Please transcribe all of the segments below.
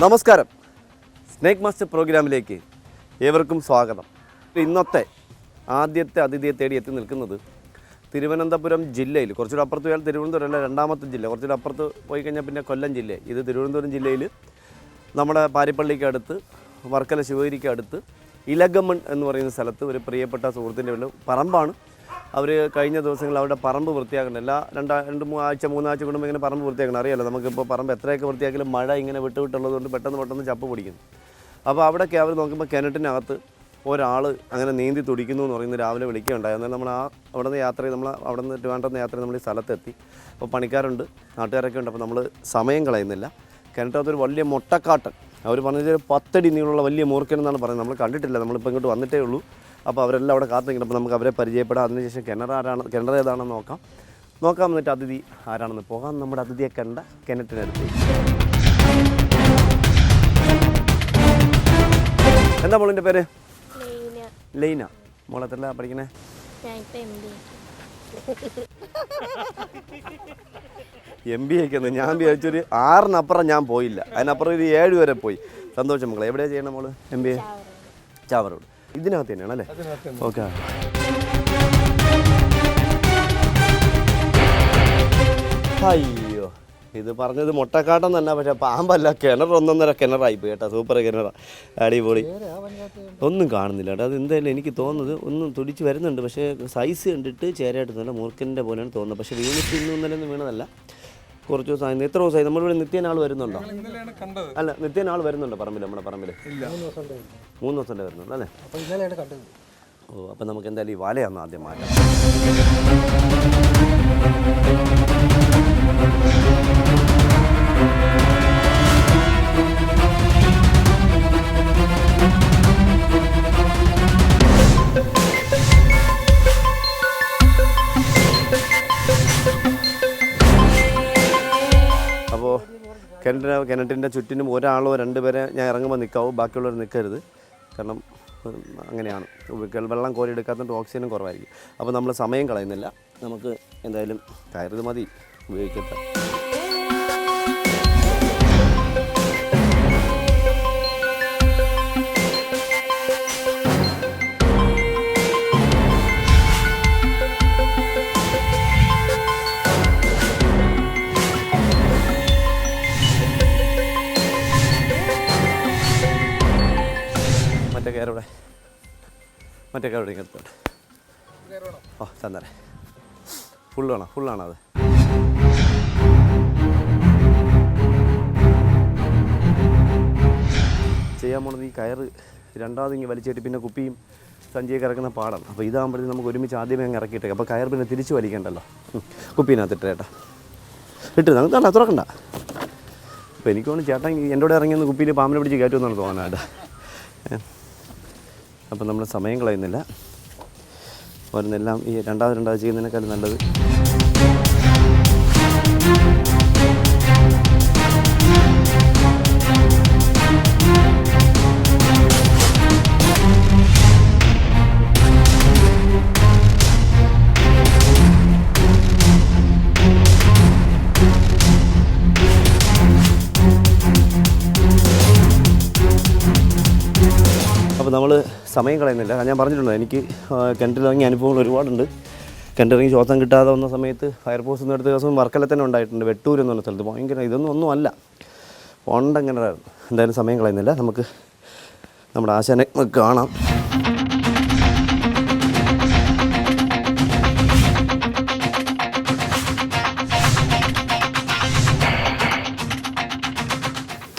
നമസ്കാരം. Snake master പ്രോഗ്രാമിലേക്ക് ഏവർക്കും സ്വാഗതം. ഇന്നത്തെ ആദ്യത്തെ അതിഥിയെ തേടി എത്തി നിൽക്കുന്നത് തിരുവനന്തപുരം ജില്ലയിൽ, കുറച്ചുകൂടെ അപ്പുറത്ത് പോയാൽ തിരുവനന്തപുരം അല്ല, രണ്ടാമത്തെ ജില്ല, കുറച്ചുകൂടെ അപ്പുറത്ത് പോയി കഴിഞ്ഞാൽ പിന്നെ കൊല്ലം ജില്ല. ഇത് തിരുവനന്തപുരം ജില്ലയിൽ നമ്മുടെ പാരിപ്പള്ളിക്ക് അടുത്ത്, വർക്കല ശിവഗിരിക്ക് അടുത്ത് ഇലഗമൺ എന്ന് പറയുന്ന സ്ഥലത്ത് ഒരു പ്രിയപ്പെട്ട സുഹൃത്തിൻ്റെ വീട്ടിൽ പറമ്പാണ്. അവർ കഴിഞ്ഞ ദിവസങ്ങളിൽ അവരുടെ പറമ്പ് വൃത്തിയാക്കണം. എല്ലാ രണ്ട് മൂന്നാഴ്ച കൂടുമ്പോൾ ഇങ്ങനെ പറമ്പ് വൃത്തിയാക്കണം. അറിയാമല്ലോ, നമുക്കിപ്പോൾ പറമ്പ് എത്രയൊക്കെ വൃത്തിയാക്കിയാലും മഴ ഇങ്ങനെ വിട്ടുള്ളതുകൊണ്ട് പെട്ടെന്ന് ചപ്പ് പിടിക്കുന്നു. അപ്പോൾ അവിടെയൊക്കെ അവർ നോക്കുമ്പോൾ കിണറ്റിനകത്ത് ഒരാൾ അങ്ങനെ നീന്തി തുടിക്കുന്നു എന്ന് പറയുന്നത് രാവിലെ വിളിക്കുകയുണ്ടായി. എന്നാൽ നമ്മൾ അവിടെ നിന്ന് അവിടെ നിന്ന് ട്രിവാൻഡ്രത്ത് യാത്ര നമ്മൾ ഈ സ്ഥലത്തെത്തി. അപ്പോൾ പണിക്കാരുണ്ട്, നാട്ടുകാരൊക്കെ ഉണ്ട്. അപ്പോൾ നമ്മൾ സമയം കളയുന്നില്ല. കിണറ്റകത്തൊരു വലിയ മൊട്ടക്കാട്ടൻ, അവർ പറഞ്ഞത് 10 അടി നീളമുള്ള വലിയ മൂർക്കൻ എന്നാണ് പറയുന്നത്. നമ്മൾ കണ്ടിട്ടില്ല, നമ്മളിപ്പോൾ ഇങ്ങോട്ട് വന്നിട്ടേ ഉള്ളൂ. അപ്പോൾ അവരെല്ലാം അവിടെ കാത്തു നിൽക്കണം. അപ്പോൾ നമുക്ക് അവരെ പരിചയപ്പെടാം. അതിനുശേഷം കിണർ ഏതാണെന്ന് നോക്കാം. എന്നിട്ട് അതിഥി ആരാണെന്ന് പോകാം. നമ്മുടെ അതിഥിയെ കണ്ട കിണറ്റിനടുത്ത്. എന്താ മോളിൻ്റെ പേര്? ലൈന. മോളെത്തല്ല പഠിക്കണേ? MBA ഞാൻ വിചാരിച്ചൊരു 6-നപ്പുറം ഞാൻ പോയില്ല, അതിനപ്പുറം ഒരു 7 വരെ പോയി. സന്തോഷം മക്കളെ. എവിടെയാണ് ചെയ്യണം മോള്? MBA ചാവറോഡ്. ഇതിനകത്ത് തന്നെയാണ് അല്ലേ? ഓക്കെ. അയ്യോ, ഇത് പറഞ്ഞത് മൊട്ടക്കാട്ടം തന്നെ, പക്ഷേ പാമ്പല്ല. കിണർ 1.5 കിണറായിപ്പോയി കേട്ടോ. സൂപ്പർ കിണറാ, അടിപൊളി. ഒന്നും കാണുന്നില്ല കേട്ടോ. അത് എന്തായാലും എനിക്ക് തോന്നുന്നത് ഒന്നും തുടിച്ച് വരുന്നുണ്ട്, പക്ഷേ സൈസ് കണ്ടിട്ട് ചേരായിട്ട് നല്ല മൂർക്കൻ്റെ പോലെയാണ് തോന്നുന്നത്. പക്ഷേ വീണിട്ട് ഇന്നൊന്നും വീണതല്ല. കുറച്ച് ദിവസം. എത്ര ദിവസമായി നമ്മളിവിടെ നിത്യേന ആൾ വരുന്നുണ്ടോ? അല്ല, നിത്യേന ആൾ വരുന്നുണ്ടോ പറമ്പിൽ? നമ്മുടെ പറമ്പിൽ 3 ദിവസം വരുന്നുണ്ട് അല്ലേ? ഓ, അപ്പം നമുക്ക് എന്തായാലും ഈ വലയൊന്ന് ആദ്യം മാറ്റാം. അപ്പോൾ കിണറ്റിൻ്റെ ചുറ്റിനും ഒരാളോ 2 പേരെ ഞാൻ ഇറങ്ങുമ്പോൾ നിൽക്കാവൂ, ബാക്കിയുള്ളവർ നിൽക്കരുത്. കാരണം അങ്ങനെയാണ്, വെള്ളം കോരി എടുക്കാത്തതുകൊണ്ട് ഓക്സിജനും കുറവായിരിക്കും. അപ്പോൾ നമ്മൾ സമയം കളയുന്നില്ല, നമുക്ക് എന്തായാലും കയറുത് മതി ഉപയോഗിക്കട്ടെ. മറ്റേ കയറോടെ എടുത്തോട്ടെ. ഓ ചന്ദന ഫുള്ളാണത്. ചെയ്യാൻ പോണത് ഈ കയറ് രണ്ടാമത് ഇങ്ങനെ വലിച്ചേട്ടി പിന്നെ കുപ്പിയും സഞ്ചിയൊക്കെ ഇറക്കുന്ന പാടാണ്. അപ്പോൾ ഇതാകുമ്പോഴത്തേക്കും നമുക്ക് ഒരുമിച്ച് ആദ്യമേ അങ്ങ് ഇറക്കിയിട്ടേ. അപ്പോൾ കയർ പിന്നെ തിരിച്ച് വലിക്കണ്ടല്ലോ. കുപ്പീനകത്തിട്ട് ചേട്ടാ ഇട്ട് നമുക്ക് തുറക്കണ്ട. അപ്പോൾ എനിക്ക് തോന്നുന്നു ചേട്ടാ എൻ്റെ കൂടെ ഇറങ്ങിയൊന്ന് കുപ്പിയിൽ പാമ്പിനെ പിടിച്ച് കയറ്റുമെന്നാണ് തോന്നാനായിട്ട്. അപ്പം നമ്മൾ സമയം കളയുന്നില്ല. ഓരോന്നെല്ലാം ഈ രണ്ടാമത് ചെയ്യുന്നതിനേക്കാളും നല്ലത്. അപ്പോൾ നമ്മൾ സമയം കളയുന്നില്ല. ഞാൻ പറഞ്ഞിട്ടുണ്ട്, എനിക്ക് കിണറ്റിലിറങ്ങിയ അനുഭവങ്ങൾ ഒരുപാടുണ്ട്. കിണറ്റിറങ്ങി ശ്വാസം കിട്ടാതെ വന്ന സമയത്ത് ഫയർഫോഴ്സ് നിന്ന് എടുത്ത ദിവസം വർക്കല തന്നെ ഉണ്ടായിട്ടുണ്ട്. വെട്ടൂർ എന്ന് പറഞ്ഞ സ്ഥലത്ത് ഭയങ്കര ഇതൊന്നും അല്ല, ഉണ്ടെങ്ങനെ. എന്തായാലും സമയം കളയുന്നില്ല, നമുക്ക് നമ്മുടെ ആശാനെ കാണാം.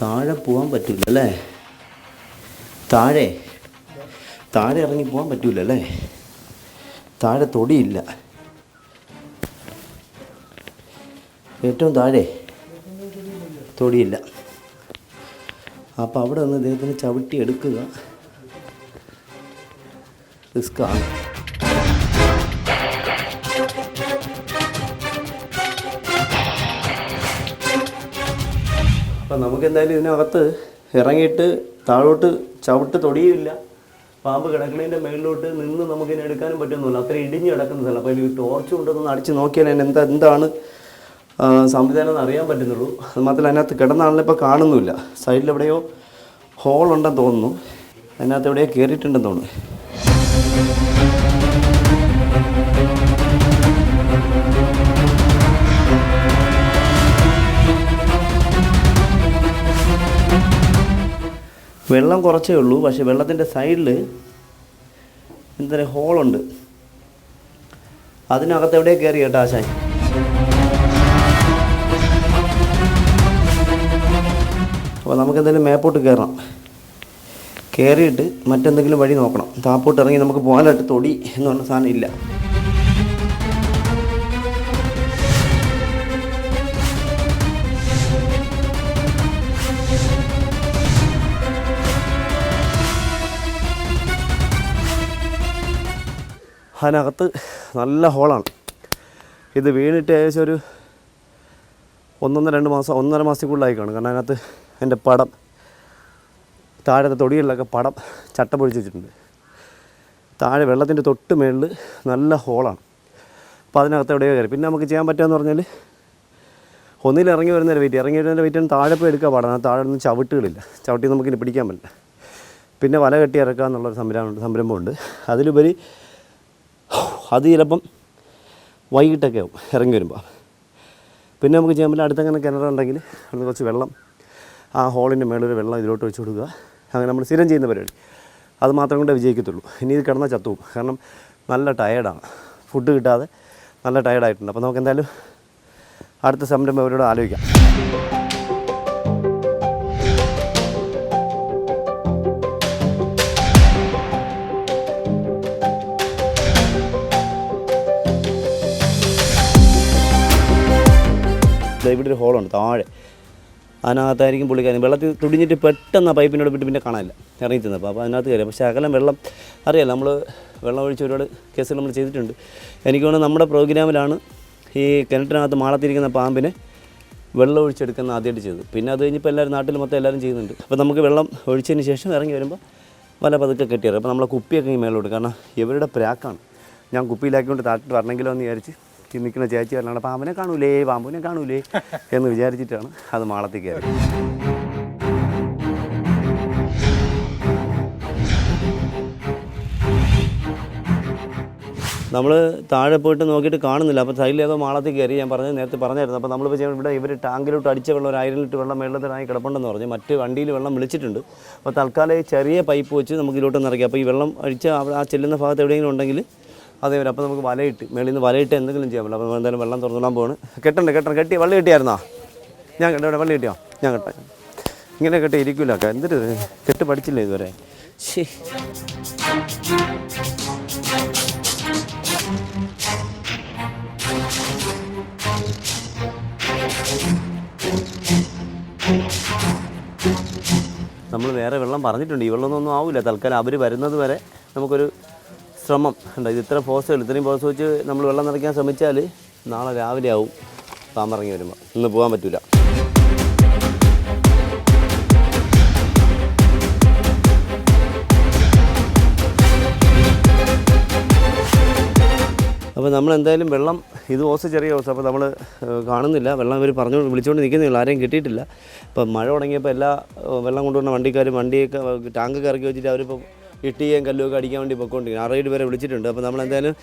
താഴെ പോകാൻ പറ്റില്ല അല്ലേ? താഴെ ഇറങ്ങി പോകാൻ പറ്റൂലല്ലേ? താഴെ തൊടിയില്ല. ഏറ്റവും താഴെ തൊടിയില്ല. അപ്പോൾ അവിടെ നിന്ന് ഇദ്ദേഹത്തിന് ചവിട്ടി എടുക്കുക റിസ്ക്കാണ്. അപ്പം നമുക്കെന്തായാലും ഇതിനകത്ത് ഇറങ്ങിയിട്ട് താഴോട്ട് ചവിട്ട് തൊടിയില്ല. പാമ്പ് കിടക്കുന്നതിൻ്റെ മേളിലോട്ട് നിന്ന് നമുക്കിതിനെ എടുക്കാനും പറ്റുന്നില്ല. അത്ര ഇടിഞ്ഞ് കിടക്കുന്ന സ്ഥലം. അപ്പോൾ ഈ ടോർച്ച് കൊണ്ടൊന്ന് അടിച്ച് നോക്കിയാൽ എന്താണ് സംവിധാനം എന്ന് അറിയാൻ പറ്റുന്നുള്ളൂ. അത് മാത്രമല്ല അതിനകത്ത് കിടന്നാണെങ്കിലും ഇപ്പോൾ കാണുന്നുമില്ല. സൈഡിലെവിടെയോ ഹോളുണ്ടെന്ന് തോന്നുന്നു. അതിനകത്ത് എവിടെയോ കയറിയിട്ടുണ്ടെന്ന് തോന്നുന്നു. വെള്ളം കുറച്ചേ ഉള്ളൂ, പക്ഷേ വെള്ളത്തിൻ്റെ സൈഡിൽ എന്തൊരു ഹോളുണ്ട്. അതിനകത്ത് എവിടെയോ കയറി കേട്ടോ ആശാൻ. അപ്പോൾ നമുക്കെന്തെങ്കിലും മേപ്പോട്ട് കയറണം. കയറിയിട്ട് മറ്റെന്തെങ്കിലും വഴി നോക്കണം. താപ്പോട്ട് ഇറങ്ങി നമുക്ക് പോകാനായിട്ട് തൊടി എന്ന് പറഞ്ഞ സാധനം ഇല്ല. അതിനകത്ത് നല്ല ഹോളാണ്. ഇത് വീണിട്ട് ഏകദേശം ഒരു 1-2 മാസം 1.5 മാസത്തിനുള്ളിലായി കാണും. കാരണം അതിനകത്ത് എൻ്റെ പടം താഴത്തെ തൊടികളിലൊക്കെ പടം ചട്ട പൊഴിച്ച് വെച്ചിട്ടുണ്ട്. താഴെ വെള്ളത്തിൻ്റെ തൊട്ട് മേളിൽ നല്ല ഹോളാണ്. അപ്പോൾ അതിനകത്ത് എവിടെയോ കയറി. പിന്നെ നമുക്ക് ചെയ്യാൻ പറ്റുകയെന്ന് പറഞ്ഞാൽ ഒന്നിൽ ഇറങ്ങി വരുന്നതിൻ്റെ വെയിറ്റ് താഴെ പോയി എടുക്കാൻ പാടാണ്. താഴെ ഒന്നും ചവിട്ടുകളില്ല. ചവിട്ടി നമുക്കിനി പിടിക്കാൻ പറ്റില്ല. പിന്നെ വല കെട്ടി ഇറക്കുക എന്നുള്ളൊരു സംരംഭമുണ്ട്. അതിലുപരി അത് ചിലപ്പം വൈകിട്ടൊക്കെ ആവും ഇറങ്ങി വരുമ്പോൾ. പിന്നെ നമുക്ക് ചെയ്യാൻ പറ്റില്ല, അടുത്തങ്ങനെ കിണറുണ്ടെങ്കിൽ അത് കുറച്ച് വെള്ളം ആ ഹോളിൻ്റെ മേളൊരു വെള്ളം ഇതിലോട്ട് ഒഴിച്ച് കൊടുക്കുക. അങ്ങനെ നമ്മൾ സ്ഥിരം ചെയ്യുന്ന പരിപാടി. അത് മാത്രം കൊണ്ടേ വിജയിക്കത്തുള്ളൂ. ഇനി ഇത് കിടന്നാൽ ചത്തുപോകും. കാരണം നല്ല ടയേർഡാണ്, ഫുഡ് കിട്ടാതെ നല്ല ടയേർഡായിട്ടുണ്ട്. അപ്പോൾ നമുക്ക് എന്തായാലും അടുത്ത സംരംഭം അവരോട് ആലോചിക്കാം. ഇവിടെ ഒരു ഹോളുണ്ട് താഴെ. അതിനകത്തായിരിക്കും പുള്ളിക്കാരൻ വെള്ളത്തിൽ തുടിഞ്ഞിട്ട് പെട്ടെന്ന് ആ പൈപ്പിനോട് വിട്ട് പിന്നെ കാണാനില്ല ഇറങ്ങി ചെന്നപ്പോൾ. അപ്പോൾ അതിനകത്ത് കയറി. പക്ഷേ അകലം വെള്ളം അറിയാമല്ലോ, നമ്മൾ വെള്ളം ഒഴിച്ച് ഒരുപാട് കേസുകൾ നമ്മൾ ചെയ്തിട്ടുണ്ട്. എനിക്ക് തോന്നുന്നു നമ്മുടെ പ്രോഗ്രാമിലാണ് ഈ കിണറ്റിനകത്ത് മാളത്തിരിക്കുന്ന പാമ്പിനെ വെള്ളം ഒഴിച്ചെടുക്കുന്ന ആദ്യമായിട്ട് ചെയ്തത്. പിന്നെ അത് കഴിഞ്ഞപ്പോൾ എല്ലാവരും നാട്ടിൽ മൊത്തം എല്ലാവരും ചെയ്യുന്നുണ്ട്. അപ്പോൾ നമുക്ക് വെള്ളം ഒഴിച്ചതിന് ശേഷം ഇറങ്ങി വരുമ്പോൾ വല പതുക്കെ കെട്ടിയത്. അപ്പോൾ നമ്മളെ കുപ്പിയൊക്കെ ഈ മേലോട്ട്, കാരണം ഇവരുടെ പ്രാക്കാണ്. ഞാൻ കുപ്പിയിലാക്കിക്കൊണ്ട് താട്ടിട്ട് വരണമെങ്കിലോ എന്ന് വിചാരിച്ച് ഈ നിൽക്കുന്ന ചേച്ചി പറഞ്ഞാൽ പാമ്പിനെ കാണൂലേ എന്ന് വിചാരിച്ചിട്ടാണ് അത് മാളത്തിൽ കയറി. നമ്മൾ താഴെ പോയിട്ട് നോക്കിയിട്ട് കാണുന്നില്ല. അപ്പോൾ സൈഡിൽ ഏതോ മാളത്തിൽ കയറി. ഞാൻ നേരത്തെ പറഞ്ഞായിരുന്നു. അപ്പോൾ നമ്മളിപ്പോൾ ഇവിടെ ഇവർ ടാങ്കിലോട്ട് അടിച്ച വെള്ളം ഒരു 1000 ലിറ്റർ വെള്ളം വെള്ളത്തിനായി കിടപ്പുണ്ടെന്ന് പറഞ്ഞ് മറ്റ് വണ്ടിയിൽ വെള്ളം വിളിച്ചിട്ടുണ്ട്. അപ്പോൾ തൽക്കാലം ചെറിയ പൈപ്പ് വെച്ച് നമുക്ക് ഇതിലോട്ട് നിറയ്ക്കാം. അപ്പോൾ ഈ വെള്ളം അടിച്ച ആ ചെല്ലുന്ന ഭാഗത്ത് എവിടെയെങ്കിലും ഉണ്ടെങ്കിൽ അതേപോലെ അപ്പോൾ നമുക്ക് വലയിട്ട് മേളിൽ നിന്ന് വലയിട്ട് എന്തെങ്കിലും ചെയ്യാൻ പറ്റില്ല. അപ്പോൾ എന്തായാലും വെള്ളം തുറന്നിടാൻ പോവാണ്. കെട്ടി വള്ളി കെട്ടിയായിരുന്നോ? ഞാൻ ഇവിടെ വള്ളി കെട്ടിയോ? ഞാൻ കെട്ടാം. ഇങ്ങനെ കെട്ടി ഇരിക്കില്ല. എന്തൊരു കെട്ട് പഠിച്ചില്ല ഇതുവരെ. ശരി, നമ്മൾ വേറെ വെള്ളം പറഞ്ഞിട്ടുണ്ട്. ഈ വെള്ളമൊന്നും ആവില്ല. തൽക്കാലം അവർ വരുന്നത് വരെ നമുക്കൊരു ശ്രമം ഉണ്ട്. ഇത് ഇത്രയും ഫോഴ്സ് വെച്ച് നമ്മൾ വെള്ളം നിറയ്ക്കാൻ ശ്രമിച്ചാൽ നാളെ രാവിലെ ആവും പാമ്പിറങ്ങി വരുമ്പോൾ. ഇന്ന് പോകാൻ പറ്റില്ല. അപ്പോൾ നമ്മളെന്തായാലും വെള്ളം ഇത് ചെറിയ ഓസ്. അപ്പോൾ നമ്മൾ കാണുന്നില്ല. വെള്ളം ഇവർ വിളിച്ചുകൊണ്ട് നിൽക്കുന്നില്ല. ആരെയും കിട്ടിയിട്ടില്ല. ഇപ്പം മഴ തുടങ്ങിയപ്പോൾ എല്ലാ വെള്ളം കൊണ്ടുവന്ന വണ്ടിക്കാരും വണ്ടിയൊക്കെ ടാങ്കൊക്കെ ഇറക്കി വെച്ചിട്ട് അവരിപ്പോൾ ഇട്ടിയും കല്ലുമൊക്കെ അടിക്കാൻ വേണ്ടി പൊയ്ക്കൊണ്ടിരിക്കും. 6 വരെ വിളിച്ചിട്ടുണ്ട്. അപ്പോൾ നമ്മളെന്തായാലും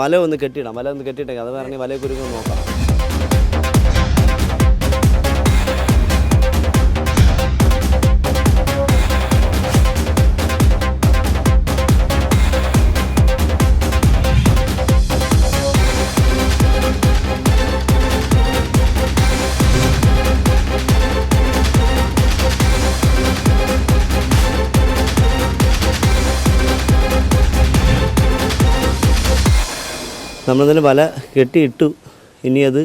വല ഒന്ന് കെട്ടിയിടാം. വല ഒന്ന് കെട്ടിയിട്ടേക്കാം. അത് പറഞ്ഞ് വലയൊക്കെ ഒരുങ്ങി നോക്കാം. നമ്മളതിന് വല കെട്ടിയിട്ടു. ഇനി അത്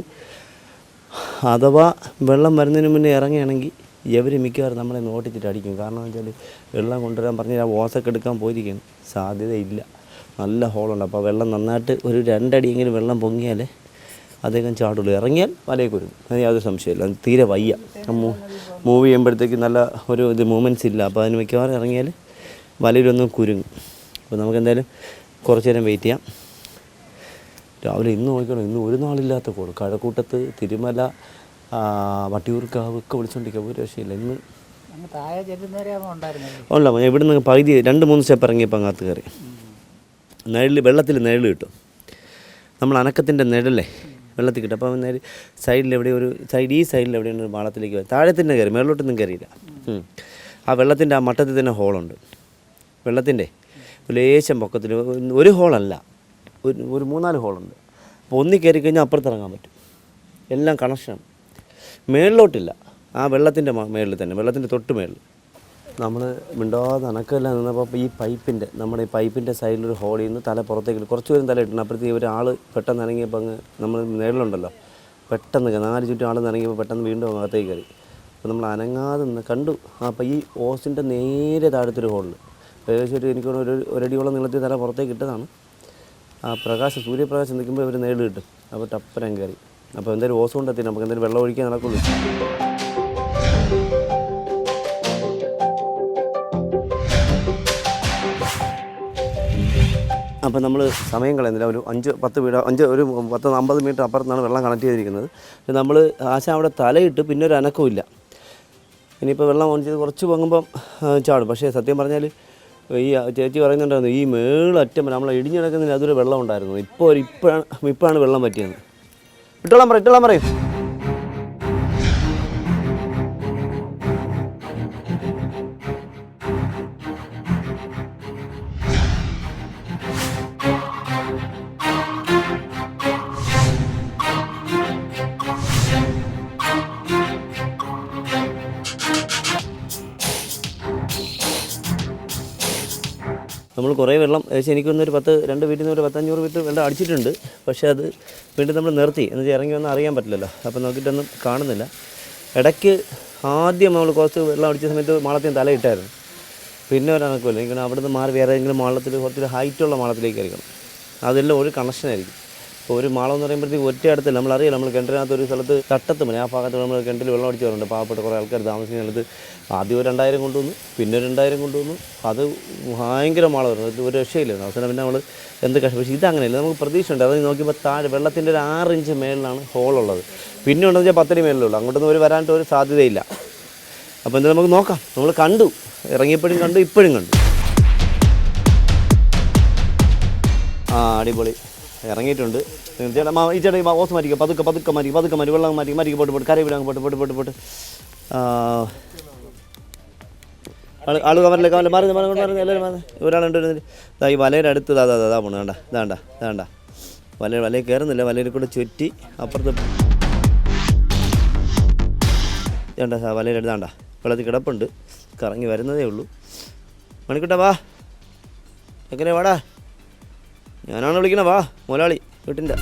അഥവാ വെള്ളം വരുന്നതിന് മുന്നേ ഇറങ്ങുകയാണെങ്കിൽ ഇവർ മിക്കവാറും നമ്മളെ നോട്ടിച്ചിട്ട് അടിക്കും. കാരണം എന്ന് വെച്ചാൽ വെള്ളം കൊണ്ടുവരാൻ പറഞ്ഞാൽ ആ ഓസൊക്കെ എടുക്കാൻ പോയിരിക്കുകയാണ്. സാധ്യതയില്ല. നല്ല ഹോളുണ്ട്. അപ്പോൾ വെള്ളം നന്നായിട്ട് ഒരു 2 അടിയെങ്കിലും വെള്ളം പൊങ്ങിയാൽ അദ്ദേഹം ചാടുള്ളൂ. ഇറങ്ങിയാൽ വലയൊക്കെ വരും. അതിന് യാതൊരു സംശയമില്ല. അത് തീരെ വയ്യ. മൂവ് ചെയ്യുമ്പോഴത്തേക്ക് നല്ല ഒരു മൂവ്മെൻറ്റ്സ് ഇല്ല. അപ്പോൾ അതിന് മിക്കവാറും ഇറങ്ങിയാൽ വലയിലൊന്നും കുരുങ്ങും. അപ്പോൾ നമുക്കെന്തായാലും കുറച്ച് നേരം വെയിറ്റ് ചെയ്യാം. രാവിലെ ഇന്ന് നോക്കണം, ഇന്ന് ഒരു നാളില്ലാത്ത കോൾ. കഴക്കൂട്ടത്ത്, തിരുമല, വട്ടിയൂർക്കാവ് ഒക്കെ വിളിച്ചുകൊണ്ടിരിക്കുക, ഒരു രക്ഷയില്ല. ഇന്ന് ഉള്ള ഇവിടുന്ന് പകുതി 2-3 സ്റ്റെപ്പ് ഇറങ്ങിയപ്പോൾ അങ്ങകത്ത് കയറി. വെള്ളത്തിൽ നിഴൽ കിട്ടും. നമ്മൾ അനക്കത്തിൻ്റെ നിഴലേ വെള്ളത്തിൽ കിട്ടും. അപ്പം സൈഡിൽ എവിടെ ഈ സൈഡിൽ എവിടെയാണ് ഒരു മാളത്തിലേക്ക് വരും. താഴത്തിൻ്റെ കയറി, മേളിലോട്ടൊന്നും കയറിയില്ല. ആ വെള്ളത്തിൻ്റെ ആ മട്ടത്തിൽ തന്നെ ഹോളുണ്ട്. വെള്ളത്തിൻ്റെ ലേശം പൊക്കത്തിൽ ഒരു ഹോളല്ല, ഒരു 3-4 ഹോളുണ്ട്. അപ്പോൾ ഒന്നി കയറി കഴിഞ്ഞാൽ അപ്പുറത്തിറങ്ങാൻ പറ്റും. എല്ലാം കണക്ഷനാണ്. മേളിലോട്ടില്ല, ആ വെള്ളത്തിൻ്റെ മേളിൽ തന്നെ, വെള്ളത്തിൻ്റെ തൊട്ട് മേളിൽ. നമ്മൾ മിണ്ടാതെ അനക്കമെല്ലാം നിന്നപ്പോൾ നമ്മുടെ ഈ പൈപ്പിൻ്റെ സൈഡിലൊരു ഹോളിൽ നിന്ന് തല പുറത്തേക്ക് കുറച്ച് പേരും തല ഇട്ടുണ്ട്. അപ്പോഴത്തേക്ക് ഒരാൾ പെട്ടെന്ന് ഇറങ്ങിയപ്പോൾ അങ്ങ് നമ്മൾ നേരിലുണ്ടല്ലോ, പെട്ടെന്ന് 4 ചുറ്റും ആൾ ഇറങ്ങിയപ്പോൾ പെട്ടെന്ന് വീണ്ടും അകത്തേക്ക് കയറി. അപ്പോൾ നമ്മൾ അനങ്ങാതെ നിന്ന് കണ്ടു. അപ്പോൾ ഈ ഓസിൻ്റെ നേരെ താഴത്തൊരു ഹോളിൽ ഏകദേശം എനിക്ക് ഒരടിയോളം നീളത്തിൽ തല പുറത്തേക്ക് ഇട്ടതാണ്. ആ സൂര്യപ്രകാശം നിൽക്കുമ്പോൾ ഇവർ നേരിൽ കിട്ടും. അപ്പോൾ ടപ്പരം കയറി. അപ്പോൾ എന്തായാലും ഓസ് കൊണ്ടെത്തി, നമുക്ക് എന്തായാലും വെള്ളം ഒഴിക്കാൻ നടക്കുള്ളൂ. അപ്പോൾ നമ്മൾ സമയം കളയുന്നില്ല. ഒരു 50 മീറ്റർ അപ്പുറത്താണ് വെള്ളം കണക്ട് ചെയ്തിരിക്കുന്നത്. നമ്മൾ അവിടെ തലയിട്ട് പിന്നെ ഒരു അനക്കമില്ല. ഇനിയിപ്പോൾ വെള്ളം ഓൺ ചെയ്ത് കുറച്ച് പൊങ്ങുമ്പം ചാടും. പക്ഷേ സത്യം പറഞ്ഞാൽ ഈ ചേച്ചി പറയുന്നുണ്ടായിരുന്നു, ഈ മേളറ്റം നമ്മൾ ഇടിഞ്ഞു കിടക്കുന്നതിന് അതൊരു വെള്ളം ഉണ്ടായിരുന്നു. ഇപ്പോഴാണ് വെള്ളം പറ്റിയത്. ഇട്ടോളാൻ പറയും. നമ്മൾ കുറേ വെള്ളം ഏകദേശം എനിക്കൊന്നൊരു 2 വീട്ടിൽ നിന്ന് ഒരു 500 ലിറ്റർ വെള്ളം അടിച്ചിട്ടുണ്ട്. പക്ഷേ അത് വീണ്ടും നമ്മൾ നിർത്തി, എന്ന് വെച്ചാൽ ഇറങ്ങി വന്നാൽ അറിയാൻ പറ്റില്ലല്ലോ. അപ്പോൾ നോക്കിയിട്ടൊന്നും കാണുന്നില്ല. ഇടയ്ക്ക് ആദ്യം നമ്മൾ കുറച്ച് വെള്ളം അടിച്ച സമയത്ത് മാളത്തിൽ തലയിട്ടായിരുന്നു. പിന്നെ ഒരനക്കമില്ല. എനിക്ക് അവിടെ നിന്ന് മാറി വേറെ ഏതെങ്കിലും മാളത്തിൽ കുറച്ച് ഹൈറ്റുള്ള മാളത്തിലേക്ക് ആയിരിക്കണം. അതെല്ലാം ഒരു കണക്ഷനായിരിക്കും. ഇപ്പോൾ ഒരു മാളം എന്ന് പറയുമ്പോഴത്തേക്ക് ഒറ്റ അടുത്തല്ല. നമ്മളറിയാം, നമ്മൾ കിണറ്റിനകത്ത് ഒരു സ്ഥലത്ത് തട്ടത്ത് മണി ആ ഭാഗത്ത് നമ്മൾ കിണറ്റിൽ വെള്ളം അടിച്ച് വരുന്നുണ്ട്. പാവപ്പെട്ട കുറേ ആൾക്കാർ താമസിക്കുന്ന സ്ഥലത്ത് ആദ്യം 2000 കൊണ്ടുവന്നു, പിന്നെ 2000 കൊണ്ടുവന്നു. അത് ഭയങ്കര മാളമായിരുന്നു, ഒരു രക്ഷയില്ലായിരുന്നു. അവസാനം പിന്നെ നമ്മൾ എന്ത് പക്ഷേ ഇതങ്ങനെയല്ല. നമുക്ക് പ്രതീക്ഷ ഉണ്ട്. അത് നോക്കിയപ്പോൾ താഴെ വെള്ളത്തിൻ്റെ ഒരു 6 ഇഞ്ച് മേളിലാണ് ഹോളുള്ളത്. പിന്നെ ഉണ്ടെന്ന് വെച്ചാൽ 10 മേളിലുള്ളൂ. അങ്ങോട്ടൊന്നും വരാനായിട്ട് ഒരു സാധ്യതയില്ല. അപ്പോൾ എന്തായാലും നമുക്ക് നോക്കാം. നമ്മൾ കണ്ടു, ഇറങ്ങിയപ്പോഴും കണ്ടു, ഇപ്പോഴും കണ്ടു. അടിപൊളി ഇറങ്ങിയിട്ടുണ്ട്. ചേട്ടാ ഈ ചേട്ടാ ഈ ഓസ് മാറ്റിക്കുക, പതുക്കെ മാറ്റി വെള്ളം മാറ്റി പോട്ട് കരയി വിടാൻ പോട്ട് ആള് കവറിലേക്ക് മാറി എല്ലാവരും ഒരാളുണ്ട്. ഈ വലയുടെ അടുത്ത് ഇതാ പോണു. വേണ്ട വലയിൽ കയറുന്നില്ല. വലയിൽ കൂടെ ചുറ്റി അപ്പുറത്ത് വലയുടെ അടുത്ത് വെള്ളത്തിൽ കിടപ്പുണ്ട്. കറങ്ങി വരുന്നതേ ഉള്ളൂ. മണിക്കുട്ടാ വാ, എങ്ങനെ വാടാ, ഞാനാണ് വിളിക്കണ, വാ മുതലാളി വീട്ടിൻ്റെ.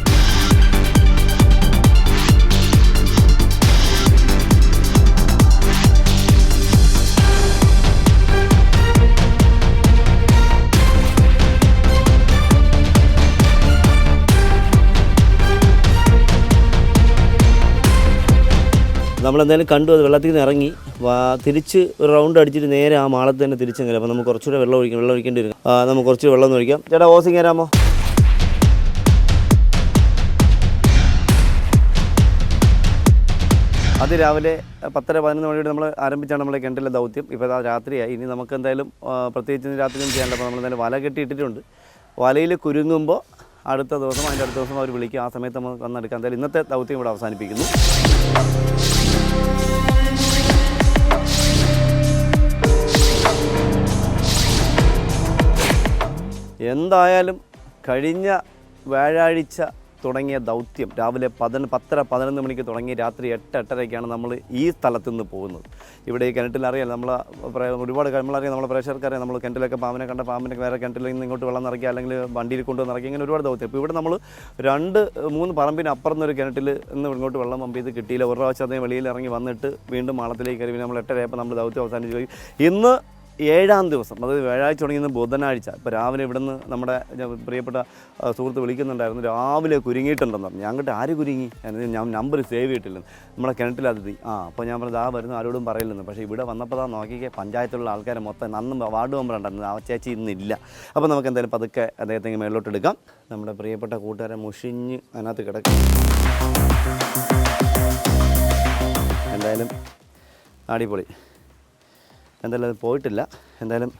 നമ്മളെന്തായാലും കണ്ടു. അത് വെള്ളത്തിൽ നിന്ന് ഇറങ്ങി തിരിച്ച് ഒരു റൗണ്ട് അടിച്ചിട്ട് നേരെ ആ മാളത്ത് തന്നെ തിരിച്ചെങ്കിലും. അപ്പോൾ നമുക്ക് കുറച്ചുകൂടെ വെള്ളം ഒഴിക്കേണ്ടി വരും. നമുക്ക് കുറച്ച് വെള്ളം ഒന്ന് ഒഴിക്കാം. ചേട്ടാ ഓസിങ് തരാമോ? അത് രാവിലെ 10-11 മണിയോടെ നമ്മൾ ആരംഭിച്ചാണ് നമ്മളെ കിണറ്റിലെ ദൗത്യം. ഇപ്പോൾ രാത്രിയായി. ഇനി നമുക്ക് എന്തായാലും പ്രത്യേകിച്ച് രാത്രിയൊന്നും ചെയ്യാനില്ല. അപ്പോൾ നമ്മൾ എന്തായാലും വല കെട്ടിയിട്ടിട്ടുണ്ട്. വലയിൽ കുരുങ്ങുമ്പോൾ അടുത്ത ദിവസം അതിൻ്റെ അടുത്ത ദിവസം അവർ വിളിക്കും. ആ സമയത്ത് നമുക്ക് വന്നെടുക്കാം. എന്തായാലും ഇന്നത്തെ ദൗത്യം ഇവിടെ അവസാനിപ്പിക്കുന്നു. എന്തായാലും കഴിഞ്ഞ വ്യാഴാഴ്ച തുടങ്ങിയ ദൗത്യം രാവിലെ 10-11 മണിക്ക് തുടങ്ങി രാത്രി 8-8:30ക്കാണ് നമ്മൾ ഈ സ്ഥലത്തു നിന്ന് പോകുന്നത്. ഇവിടെ ഈ കിണറ്റിലറിയാം, ഒരുപാട് നമ്മളറിയാം, നമ്മളെ പ്രേക്ഷകർക്കറിയാം, നമ്മൾ കിണറ്റിലൊക്കെ പാമ്പിനെ കണ്ട പാമ്പിനെ വേറെ കിണറ്റിൽ നിന്ന് ഇങ്ങോട്ട് വെള്ളം നിറയ്ക്കുക, അല്ലെങ്കിൽ വണ്ടിയിൽ കൊണ്ടുവന്ന് നിറയ്ക്കുക, ഇങ്ങനെ ഒരുപാട് ദൗത്യം. ഇപ്പോൾ ഇവിടെ നമ്മൾ 2-3 പറമ്പിന് അപ്പുറന്നൊരു കിണറ്റിൽ നിന്ന് ഇങ്ങോട്ട് വെള്ളം പമ്പ് ചെയ്ത് കിട്ടിയില്ല. ഒരു പ്രാവശ്യം അതേ വെളിയിൽ ഇറങ്ങി വന്നിട്ട് വീണ്ടും മാളത്തിലേക്ക് കയറി. നമ്മൾ 8:30 നമ്മൾ ദൗത്യം അവസാനിച്ചു പോയി. ഇന്ന് 7-ാം ദിവസം, അതായത് വ്യാഴാഴ്ച തുടങ്ങിയത് ബുധനാഴ്ച. ഇപ്പോൾ രാവിലെ ഇവിടെ നിന്ന് നമ്മുടെ പ്രിയപ്പെട്ട സുഹൃത്ത് വിളിക്കുന്നുണ്ടായിരുന്നു, രാവിലെ കുരുങ്ങിയിട്ടുണ്ടെന്ന് പറഞ്ഞു. അങ്ങോട്ട് ആര് കുരുങ്ങി? ഞാൻ നമ്പർ സേവ് ചെയ്തിട്ടില്ലെന്ന്, നമ്മളെ കിണറ്റിലതിഥി. അപ്പോൾ ഞാൻ പറഞ്ഞു വരുന്നു, ആരോടും പറയില്ലെന്ന്. പക്ഷേ ഇവിടെ വന്നപ്പോൾ നോക്കിക്കേ, പഞ്ചായത്തിലുള്ള ആൾക്കാരെ മൊത്തം അന്ന് വാർഡ് മെമ്പർ ഉണ്ടായിരുന്നു, ആ ചേച്ചി ഇന്നില്ല. അപ്പോൾ നമുക്ക് എന്തായാലും പതുക്കെ അദ്ദേഹത്തെ മേളിലോട്ട് എടുക്കാം. നമ്മുടെ പ്രിയപ്പെട്ട കൂട്ടുകാരെ മുഷിഞ്ഞ് അതിനകത്ത് കിടക്കും. എന്തായാലും അടിപൊളി. എന്തായാലും അത് പോയിട്ടില്ല. എന്തായാലും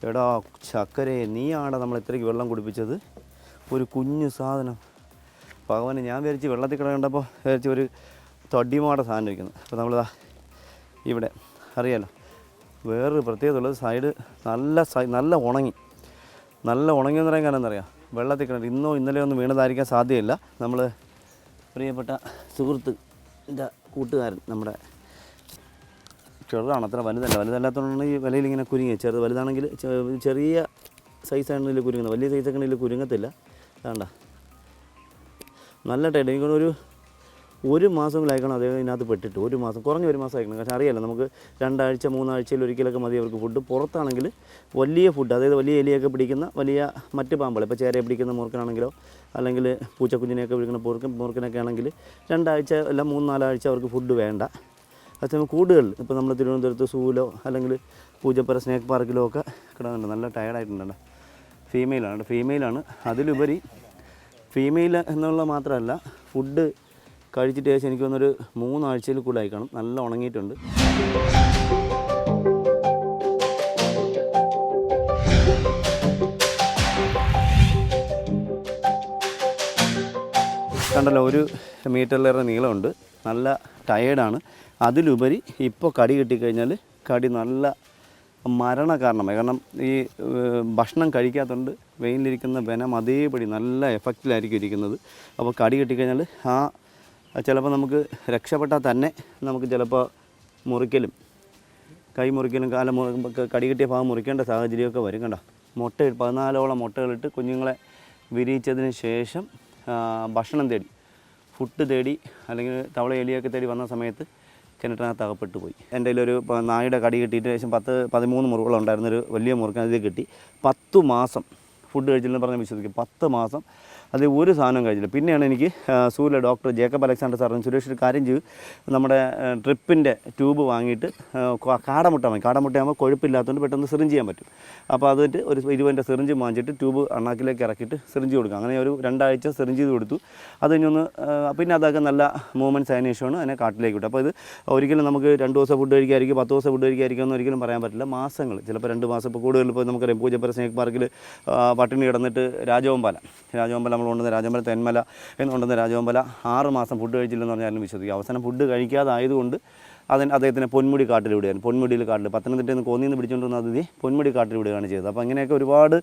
എടാ ചക്കരെ, നീയാണ് നമ്മൾ ഇത്രയ്ക്ക് വെള്ളം കുടിപ്പിച്ചത്. ഒരു കുഞ്ഞു സാധനം ഭഗവാന്. ഞാൻ വിചാരിച്ച് വെള്ളത്തിൽ കിടക്കണ്ടപ്പോൾ വിചാരിച്ച് ഒരു തടിമാടെ സാധനം ഇരിക്കുന്നു. അപ്പോൾ നമ്മളിതാ ഇവിടെ അറിയാലോ, വേറൊരു പ്രത്യേകത ഉള്ളത്, സൈഡ് നല്ല ഉണങ്ങിയെന്ന് പറയാൻ കാരണം എന്നറിയാം, വെള്ളത്തിൽ കിടന്നു. ഇന്നോ ഇന്നലെയോ ഒന്നും വീണതായിരിക്കാൻ സാധ്യതയില്ല. നമ്മൾ പ്രിയപ്പെട്ട സുഹൃത്ത് എൻ്റെ കൂട്ടുകാരൻ, നമ്മുടെ ചെറുതാണ്, അത്ര വലുതല്ലാത്തതുകൊണ്ടാണ് ഈ വിലയിൽ ഇങ്ങനെ കുരുങ്ങി. വലുതാണെങ്കിൽ ചെറിയ സൈസാണ് ഇതിൽ കുരുങ്ങുന്നത്, വലിയ സൈസൊക്കെ ഇതിൽ കുരുങ്ങത്തില്ല. വേണ്ട, നല്ല ടൈറ്റ്. എനിക്കൊരു 1 മാസത്തിലായിക്കണം അദ്ദേഹം ഇതിനകത്ത് പെട്ടിട്ട്. 1 മാസം, കുറഞ്ഞ 1 മാസം ആയിക്കണം. പക്ഷേ അറിയാമല്ലോ, നമുക്ക് 2 ആഴ്ച 3 ആഴ്ചയിൽ ഒരിക്കലൊക്കെ മതി അവർക്ക് ഫുഡ്. പുറത്താണെങ്കിൽ വലിയ ഫുഡ്, അതായത് വലിയ എലിയൊക്കെ പിടിക്കുന്ന വലിയ മറ്റ് പാമ്പുകൾ, ഇപ്പോൾ ചേരയെ പിടിക്കുന്ന മൂർക്കനാണെങ്കിലോ അല്ലെങ്കിൽ പൂച്ചക്കുഞ്ഞിനെയൊക്കെ പിടിക്കുന്ന മൂർക്കനൊക്കെ ആണെങ്കിൽ 2 ആഴ്ച അല്ല 3-4 ആഴ്ച അവർക്ക് ഫുഡ് വേണ്ട. അതേസമയം കൂടുകളിൽ ഇപ്പോൾ നമ്മൾ തിരുവനന്തപുരത്ത് സൂവിലോ അല്ലെങ്കിൽ പൂജപ്പുര സ്നേക്ക് പാർക്കിലോ ഒക്കെ കിടന്നുണ്ട്. നല്ല ടയർഡായിട്ടുണ്ട്. ഫീമെയിലാണ്. അതിലുപരി ഫീമെയിൽ എന്നുള്ള മാത്രമല്ല, ഫുഡ് കഴിച്ചിട്ട് ശേഷം എനിക്ക് തോന്നുന്നൊരു 3 ആഴ്ചയിൽ കൂടുതലായി കാണും. നല്ല ഉണങ്ങിയിട്ടുണ്ട്. കണ്ടല്ലോ, 1 മീറ്ററിലേറെ നീളമുണ്ട്. നല്ല ടയേർഡാണ്. അതിലുപരി ഇപ്പോൾ കടി കിട്ടിക്കഴിഞ്ഞാൽ കടി നല്ല മരണ കാരണമായി. കാരണം ഈ ഭക്ഷണം കഴിക്കാത്തതുകൊണ്ട് വെയിലിരിക്കുന്ന വെനം അതേപടി നല്ല എഫക്റ്റിലായിരിക്കും ഇരിക്കുന്നത്. അപ്പോൾ കടി കിട്ടിക്കഴിഞ്ഞാൽ ചിലപ്പോൾ നമുക്ക് രക്ഷപ്പെട്ടാൽ തന്നെ നമുക്ക് ചിലപ്പോൾ മുറിക്കലും, കൈ മുറിക്കലും, കടി കിട്ടിയ ഭാഗം മുറിക്കേണ്ട സാഹചര്യമൊക്കെ വരും. കണ്ടോ, 14ഓളം മുട്ടകളിട്ട് കുഞ്ഞുങ്ങളെ വിരിയിച്ചതിന് ശേഷം ഭക്ഷണം തേടി, ഫുഡ് തേടി അല്ലെങ്കിൽ തവള എലിയൊക്കെ തേടി വന്ന സമയത്ത് കിണറ്റിനകത്ത് അകപ്പെട്ടു പോയി. എൻ്റെ കയ്യിലൊരു നായുടെ കടി കിട്ടിയിട്ട് ഏകദേശം 10-13 മുറിവുകളുണ്ടായിരുന്നൊരു വലിയ മുറുക്കൻ അതിൽ കിട്ടി. 10 മാസം ഫുഡ് കഴിച്ചില്ലെന്ന് പറഞ്ഞാൽ വിശ്വസിക്കും. 10 മാസം അത് ഒരു സാധനം കഴിച്ചില്ല. പിന്നെയാണ് എനിക്ക് സൂര്യ ഡോക്ടർ ജേക്കബ് അലക്സാണ്ടർ സാറിന് സുരേഷ് ഒരു കാര്യം ചെയ്തു, നമ്മുടെ ട്രിപ്പിൻ്റെ ട്യൂബ് വാങ്ങിയിട്ട് കാടമുട്ട വാങ്ങി. കാടമുട്ടയാകുമ്പോൾ കൊഴുപ്പില്ലാത്തതുകൊണ്ട് പെട്ടെന്ന് സിറിഞ്ച് ചെയ്യാൻ പറ്റും. അപ്പോൾ അതിട്ട് ഒരു 20 സിറിഞ്ച് വാങ്ങിച്ചിട്ട് ട്യൂബ് അണ്ണാക്കിലേക്ക് ഇറക്കിയിട്ട് സിറിഞ്ച് കൊടുക്കുക. അങ്ങനെ ഒരു 2 ആഴ്ച സിറിഞ്ച് ചെയ്ത് കൊടുത്തു. അത് കഴിഞ്ഞൊന്ന് പിന്നെ അതൊക്കെ നല്ല മൂവ്മെൻറ്റ്സ് ആയതിനു ശേഷമാണ് അതിനെ കാട്ടിലേക്ക് വിട്ടു. അപ്പോൾ ഇത് ഒരിക്കലും നമുക്ക് 2 ദിവസം ഫുഡ് കഴിക്കായിരിക്കും 10 ദിവസം ഫുഡ് കഴിക്കായിരിക്കും എന്ന് ഒരിക്കലും പറയാൻ പറ്റില്ല. മാസങ്ങൾ, ചിലപ്പോൾ 2 മാസം. ഇപ്പോൾ കൂടുതൽ ഇപ്പോൾ നമുക്കറിയാം, പൂജപ്പുര സ്നേക്ക് പാർക്കിൽ പട്ടിണി കിടന്നിട്ട് രാജവമ്പല നമ്മൾ കൊണ്ടുവന്ന രാജവമ്പല തെന്മല എന്ന് കൊണ്ടുവന്ന രാജവമ്പല 6 മാസം ഫുഡ് കഴിച്ചില്ലെന്ന് പറഞ്ഞാലും വിശ്വസിക്കും. അവസാനം ഫുഡ് കഴിക്കാതായതുകൊണ്ട് അദ്ദേഹത്തിന് പൊന്മുടി കാട്ടിലൂടെയാണ്, പൊന്മുടിയിൽ കാട്ടിൽ പത്തനംതിട്ടയിൽ നിന്ന് കോന്നിയിൽ നിന്ന് പിടിച്ചുകൊണ്ടിരുന്ന അതിഥി പൊന്മുടി കാട്ടിലൂടെയാണ് ചെയ്തത്. അപ്പോൾ അങ്ങനെയൊക്കെ ഒരുപാട്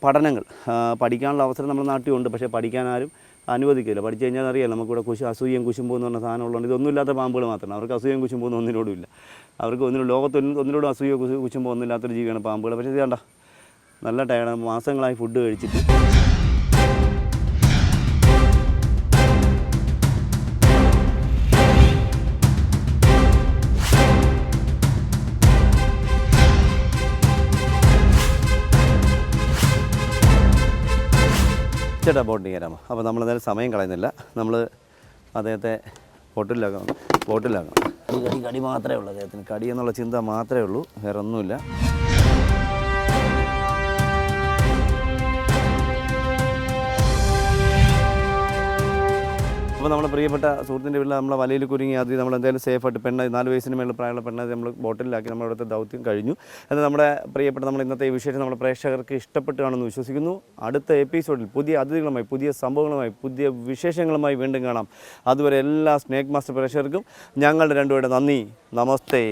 പഠനങ്ങൾ, പഠിക്കാനുള്ള അവസരം നമ്മുടെ നാട്ടിലുണ്ട്. പക്ഷേ പഠിക്കാൻ ആരും അനുവദിക്കില്ല. പഠിച്ചു കഴിഞ്ഞാൽ അറിയാം, നമുക്കിവിടെ അസൂയയും കുശുമ്പോ എന്ന് പറഞ്ഞ സാധനം ഉള്ളതുകൊണ്ട് ഇതൊന്നുമില്ലാത്ത പാമ്പുകൾ മാത്രമാണ്. അവർക്ക് അസൂയയും കുശുമ്പോ ഒന്നിനോടും ഇല്ല. അവർക്ക് ലോകത്തൊന്നിനോടും അസൂയോ കുശുമ്പോ ഒന്നുമില്ലാത്തൊരു ജീവിയാണ് പാമ്പുകൾ. പക്ഷേ ഇത് കണ്ട, നല്ല ടയർഡ്, മാസങ്ങളായി ഫുഡ് കഴിച്ചിട്ട്. ചേട്ടാ ബോട്ടിൽ കയറാമോ? അപ്പോൾ നമ്മളെന്തായാലും സമയം കളയുന്നില്ല. നമ്മൾ അദ്ദേഹത്തെ ബോട്ടിലാക്കണം. കടി മാത്രമേ ഉള്ളൂ അദ്ദേഹത്തിന്. കടി എന്നുള്ള ചിന്ത മാത്രമേ ഉള്ളൂ, വേറെ ഒന്നുമില്ല. അപ്പോൾ നമ്മുടെ പ്രിയപ്പെട്ട സുഹൃത്തിൻ്റെ വീട്ടിൽ നമ്മളെ വലയിൽ കുരുങ്ങി അത് നമ്മളെന്തായാലും സേഫായിട്ട് 4 വയസ്സിന് മേളിൽ പ്രായമുള്ള പെണ്ണത് നമ്മൾ ബോട്ടിലാക്കി നമ്മളിവിടുത്തെ ദൗത്യം കഴിഞ്ഞു. എന്നാൽ നമ്മുടെ പ്രിയപ്പെട്ട ഇന്നത്തെ ഈ വിശേഷം നമ്മുടെ പ്രേക്ഷകർക്ക് ഇഷ്ടപ്പെട്ടാണെന്ന് വിശ്വസിക്കുന്നു. അടുത്ത എപ്പിസോഡിൽ പുതിയ അതിഥികളുമായി, പുതിയ സംഭവങ്ങളുമായി, പുതിയ വിശേഷങ്ങളുമായി വീണ്ടും കാണാം. അതുവരെ എല്ലാ സ്നേക്ക് മാസ്റ്റർ പ്രേക്ഷകർക്കും ഞങ്ങളുടെ രണ്ടുപേരുടെ നന്ദി. നമസ്തേ.